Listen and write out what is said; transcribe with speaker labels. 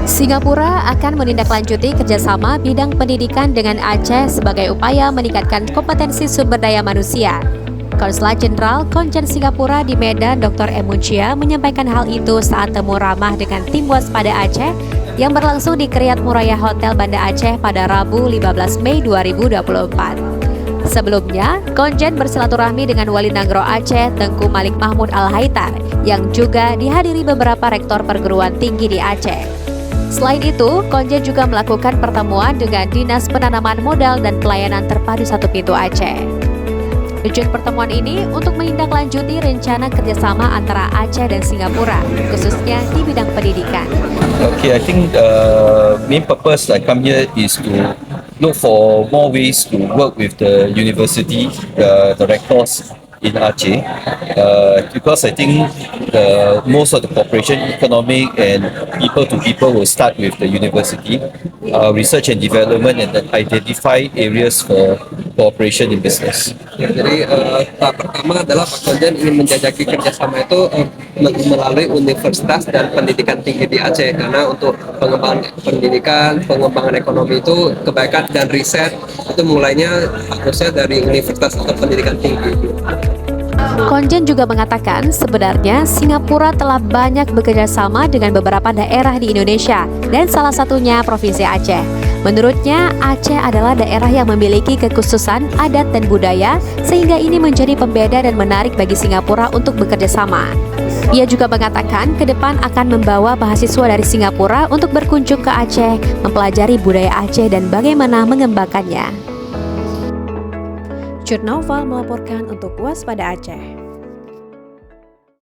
Speaker 1: Singapura akan menindaklanjuti kerjasama bidang pendidikan dengan Aceh sebagai upaya meningkatkan kompetensi sumber daya manusia. Konsulat Jenderal Konjen Singapura di Medan Dr. Emuncia menyampaikan hal itu saat temu ramah dengan tim waspada Aceh yang berlangsung di Kriyat Muraya Hotel Banda Aceh pada Rabu 15 Mei 2024. Sebelumnya, Konjen bersilaturahmi dengan Wali Nagro Aceh Tengku Malik Mahmud Al-Haitar yang juga dihadiri beberapa rektor perguruan tinggi di Aceh. Selain itu, Konjen juga melakukan pertemuan dengan Dinas Penanaman Modal dan Pelayanan Terpadu Satu Pintu Aceh. Tujuan pertemuan ini untuk menindaklanjuti rencana kerjasama antara Aceh dan Singapura, khususnya di bidang pendidikan.
Speaker 2: Okay, I think the main purpose I come here is to look for more ways to work with the university, the rectors in Aceh, because I think most of the cooperation, economic and people to people will start with the university, research and development, and then identify areas for cooperation in business.
Speaker 3: Ya, jadi tahap pertama adalah Pak Konjen ingin menjajaki kerjasama itu melalui universitas dan pendidikan tinggi di Aceh, karena untuk pengembangan pendidikan, pengembangan ekonomi itu kebaikan dan riset itu mulainya harusnya dari universitas atau pendidikan tinggi.
Speaker 1: Konjen juga mengatakan sebenarnya Singapura telah banyak bekerja sama dengan beberapa daerah di Indonesia dan salah satunya Provinsi Aceh. Menurutnya, Aceh adalah daerah yang memiliki kekhususan adat dan budaya sehingga ini menjadi pembeda dan menarik bagi Singapura untuk bekerja sama. Ia juga mengatakan ke depan akan membawa mahasiswa dari Singapura untuk berkunjung ke Aceh, mempelajari budaya Aceh dan bagaimana mengembangkannya. Jurnal melaporkan untuk Waspada Aceh.